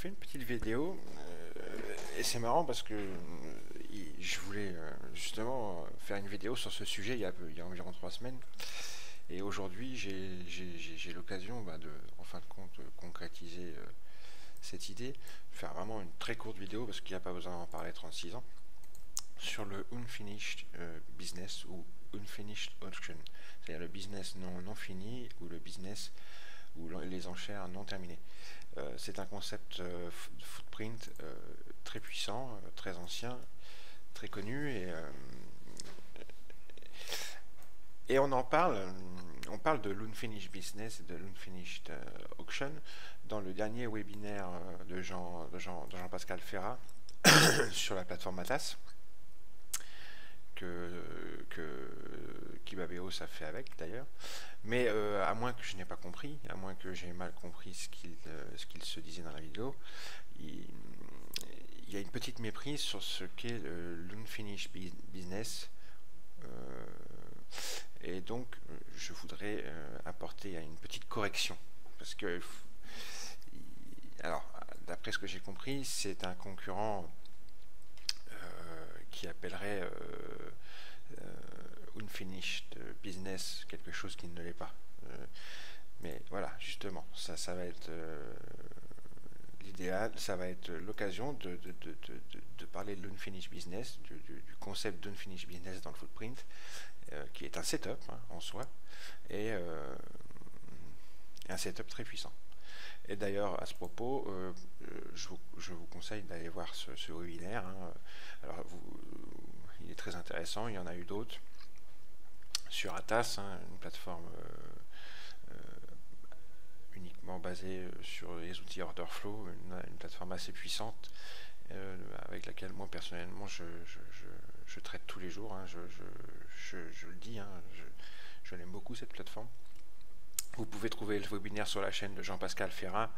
fais une petite vidéo et c'est marrant parce que je voulais justement faire une vidéo sur ce sujet il y a environ 3 semaines et aujourd'hui j'ai l'occasion de, en fin de compte, concrétiser cette idée, faire vraiment une très courte vidéo parce qu'il n'y a pas besoin d'en parler 36 ans sur le unfinished business ou unfinished auction, c'est-à-dire le business non fini ou le business ou les enchères non terminées. C'est un concept de footprint très puissant, très ancien, très connu et on parle de l'unfinished business et de l'unfinished auction dans le dernier webinaire de Jean-Pascal Ferrat sur la plateforme Matas que Kibabeos a fait avec d'ailleurs, mais à moins que je n'ai pas compris, à moins que j'ai mal compris ce qu'il se disait dans la vidéo, il y a une petite méprise sur ce qu'est l'unfinished business, et donc je voudrais apporter une petite correction, parce que alors d'après ce que j'ai compris, c'est un concurrent qui appellerait unfinished business quelque chose qui ne l'est pas. Mais voilà, justement, ça va être l'idéal, ça va être l'occasion de parler de l'unfinished business, du concept d'unfinished business dans le footprint, qui est un setup en soi, et un setup très puissant. Et d'ailleurs, à ce propos, je vous conseille d'aller voir ce webinaire. Alors, il est très intéressant, il y en a eu d'autres sur Atas, une plateforme uniquement basée sur les outils Orderflow, une plateforme assez puissante avec laquelle moi personnellement je traite tous les jours. Je le dis, je l'aime beaucoup cette plateforme. Vous pouvez trouver le webinaire sur la chaîne de Jean-Pascal Ferrat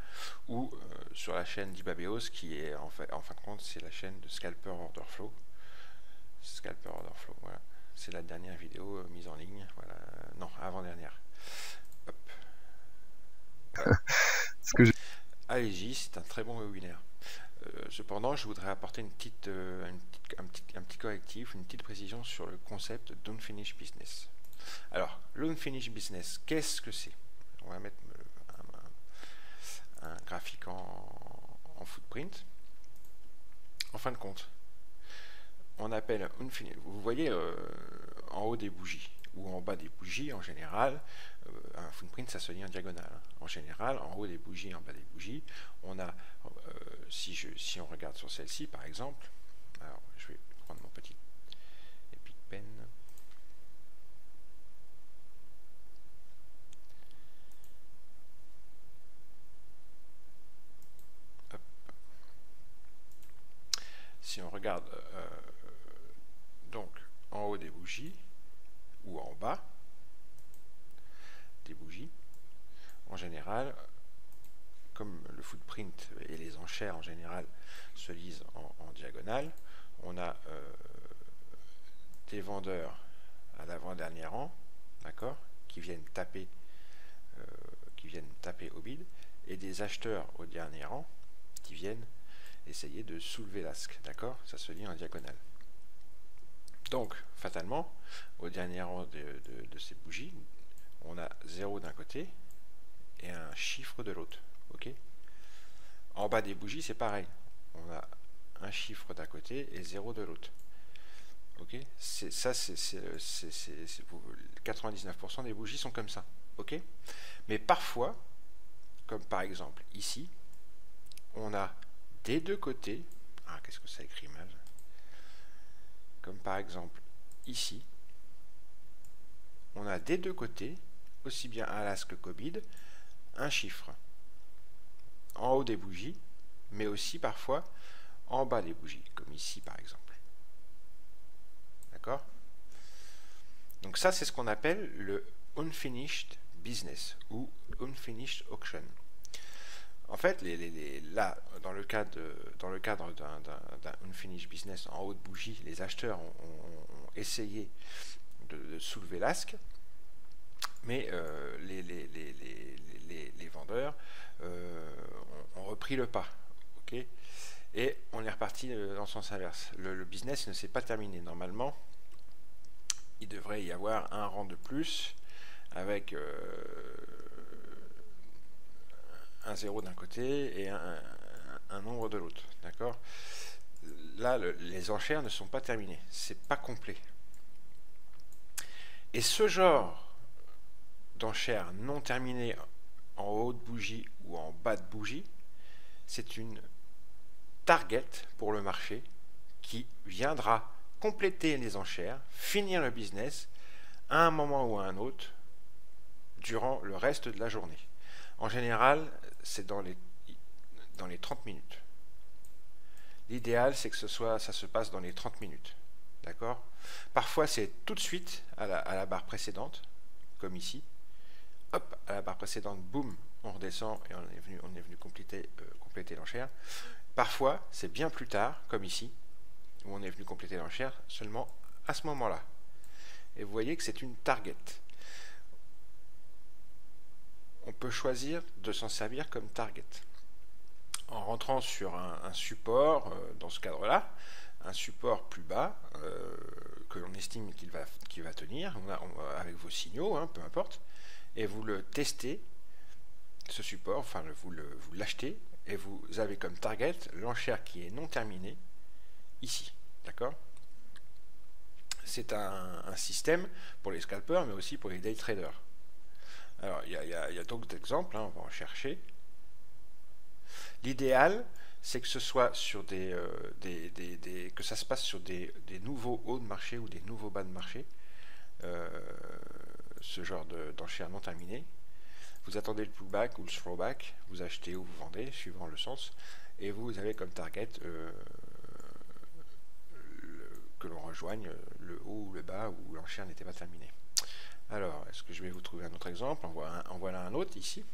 ou sur la chaîne d'Ibabeos, qui est en fin de compte c'est la chaîne de Scalper Orderflow. Scalper Orderflow, voilà. C'est la dernière vidéo mise en ligne, voilà. Non, avant-dernière. Hop. Voilà. Allez-y, c'est un très bon webinaire. Cependant, je voudrais apporter un petit correctif, une petite précision sur le concept d'unfinished business. Alors, l'unfinished business, qu'est-ce que c'est? On va mettre un graphique en footprint. En fin de compte, on appelle unfinished. Vous voyez en haut des bougies ou en bas des bougies, en général, un footprint ça se lit en diagonale. En général, en haut des bougies, en bas des bougies, on a, si on regarde sur celle-ci par exemple, alors je vais prendre mon petit Epic Pen. Hop. Si on regarde donc en haut des bougies ou en bas des bougies, en général, comme le footprint et les enchères en général se lisent en diagonale, on a des vendeurs à l'avant-dernier rang, d'accord, qui viennent taper au bid, et des acheteurs au dernier rang qui viennent essayer de soulever l'asque, d'accord, ça se lit en diagonale. Donc, fatalement, au dernier rang de ces bougies, on a 0 d'un côté et un chiffre de l'autre. Ok. En bas des bougies, c'est pareil. On a un chiffre d'un côté et 0 de l'autre. Ok. Ça, c'est 99% des bougies sont comme ça. Ok. Mais parfois, comme par exemple ici, on a des deux côtés. Ah, qu'est-ce que ça écrit mal? Comme par exemple ici, on a des deux côtés, aussi bien à l'asque qu'au bid, un chiffre en haut des bougies, mais aussi parfois en bas des bougies, comme ici par exemple. D'accord? Donc ça, c'est ce qu'on appelle le unfinished business ou unfinished auction. En fait, là, dans le cadre d'un unfinished business en haut de bougie, les acheteurs ont essayé de soulever l'asque, mais les vendeurs ont repris le pas. ok, et on est reparti dans le sens inverse. Le business ne s'est pas terminé. Normalement, il devrait y avoir un rang de plus avec un zéro d'un côté et un nombre de l'autre, d'accord. Là, les enchères ne sont pas terminées, c'est pas complet. Et ce genre d'enchères non terminées en haut de bougie ou en bas de bougie, c'est une target pour le marché qui viendra compléter les enchères, finir le business à un moment ou à un autre durant le reste de la journée. En général, c'est dans les 30 minutes. L'idéal, c'est que ça se passe dans les 30 minutes. D'accord? Parfois, c'est tout de suite à la barre précédente, comme ici. Hop, à la barre précédente, boum, on redescend et on est venu compléter l'enchère. Parfois, c'est bien plus tard, comme ici, où on est venu compléter l'enchère seulement à ce moment-là. Et vous voyez que c'est une target. On peut choisir de s'en servir comme target. En rentrant sur un support, dans ce cadre-là, un support plus bas, que l'on estime qu'il va tenir, avec vos signaux, peu importe, et vous le testez, ce support, enfin vous l'achetez, et vous avez comme target l'enchère qui est non terminée, ici, d'accord? C'est un système pour les scalpers, mais aussi pour les day traders. Alors, il y a d'autres exemples, on va en chercher. L'idéal, c'est que ce soit sur que ça se passe sur des nouveaux hauts de marché ou des nouveaux bas de marché, ce genre d'enchères non terminées. Vous attendez le pullback ou le throwback, vous achetez ou vous vendez, suivant le sens, et vous avez comme target que l'on rejoigne le haut ou le bas où l'enchère n'était pas terminée. Alors, est-ce que je vais vous trouver un autre exemple? En voilà un autre ici,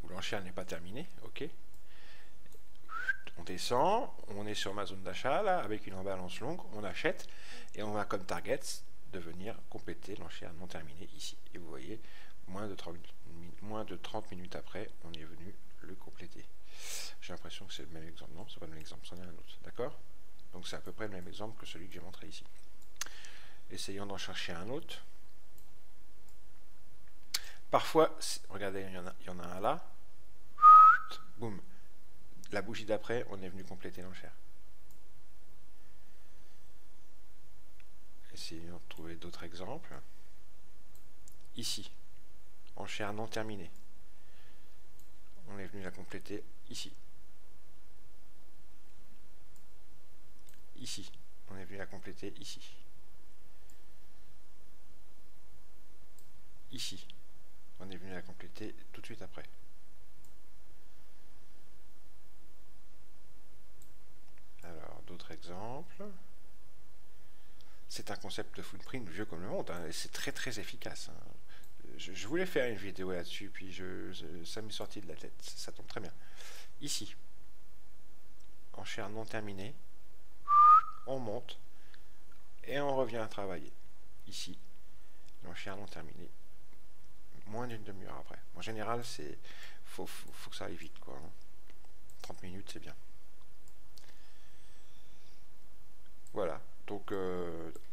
où l'enchère n'est pas terminée, ok. On descend, on est sur ma zone d'achat, là, avec une imbalance longue, on achète, et on a comme target de venir compléter l'enchère non terminée ici. Et vous voyez, moins de 30 minutes après, on est venu le compléter. J'ai l'impression que c'est le même exemple. Non, c'est pas le même exemple, c'en est un autre. D'accord? Donc c'est à peu près le même exemple que celui que j'ai montré ici. Essayons d'en chercher un autre. Parfois, regardez, il y en a un là. Boum. La bougie d'après, on est venu compléter l'enchère. Essayons de trouver d'autres exemples. Ici, enchère non terminée. On est venu la compléter ici. Ici, on est venu la compléter ici. Ici, on est venu la compléter tout de suite après. Alors, d'autres exemples. C'est un concept de footprint vieux comme le monde, et c'est très très efficace. Je voulais faire une vidéo là-dessus, puis ça m'est sorti de la tête, ça tombe très bien. Ici, enchère non terminée, on monte, et on revient à travailler. Ici, l'enchère non terminée, moins d'une demi-heure après. En général, faut que ça aille vite, quoi. 30 minutes, c'est bien. Voilà, donc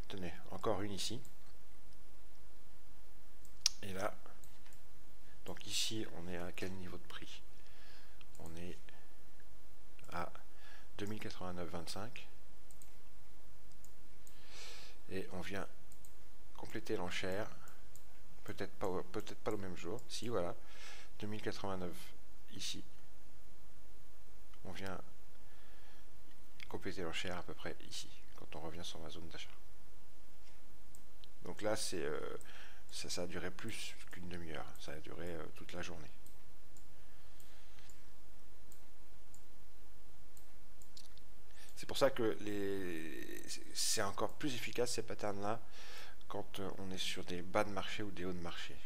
tenez, encore une ici. Et là, donc ici, on est à quel niveau de prix? On est à 2089,25. Et on vient compléter l'enchère, peut-être pas le même jour. Si, voilà, 2089 ici. On vient compléter l'enchère à peu près ici, quand on revient sur ma zone d'achat. Donc là, ça a duré plus qu'une demi-heure, ça a duré toute la journée. C'est pour ça que c'est encore plus efficace ces patterns-là quand on est sur des bas de marché ou des hauts de marché.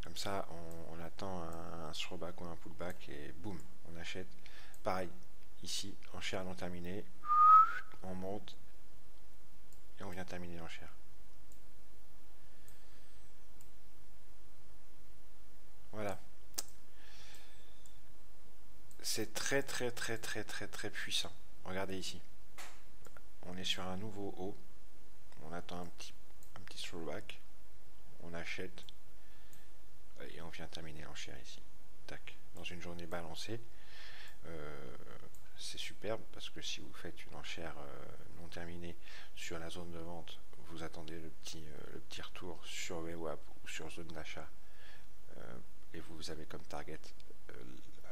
Comme ça, on attend un throwback ou un pullback et boum, on achète. Pareil, ici, enchère non terminée, on monte et on vient terminer l'enchère. c'est très très très très très très puissant. Regardez ici. On est sur un nouveau haut. On attend un petit throwback. On achète. Et on vient terminer l'enchère ici. Tac. Dans une journée balancée. C'est superbe parce que si vous faites une enchère non terminée sur la zone de vente, vous attendez le petit retour sur VWAP ou sur zone d'achat et vous avez comme target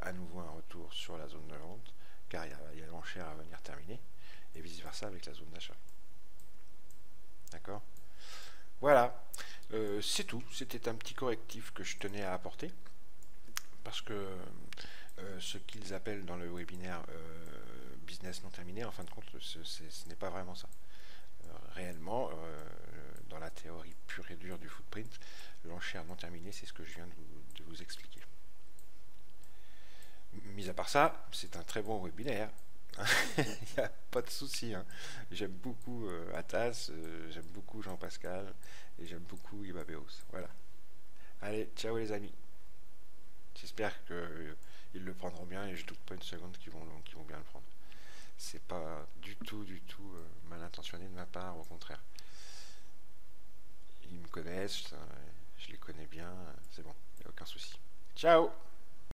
à nouveau un retour sur la zone de vente car il y a l'enchère à venir terminer et vice versa avec la zone d'achat. D'accord? Voilà, c'est tout. C'était un petit correctif que je tenais à apporter parce que ce qu'ils appellent dans le webinaire business non terminé, en fin de compte, ce n'est pas vraiment ça. Réellement, dans la théorie pure et dure du footprint, l'enchère non terminée, c'est ce que je viens de vous expliquer. Mis à part ça, c'est un très bon webinaire. Il n'y a pas de souci. Hein. J'aime beaucoup Atas, j'aime beaucoup Jean-Pascal et j'aime beaucoup Ibabeos. Voilà. Allez, ciao les amis. J'espère qu'ils le prendront bien et je doute pas une seconde qu'ils vont bien le prendre. C'est pas du tout mal intentionné de ma part, au contraire. Ils me connaissent, je les connais bien, c'est bon, il n'y a aucun souci. Ciao!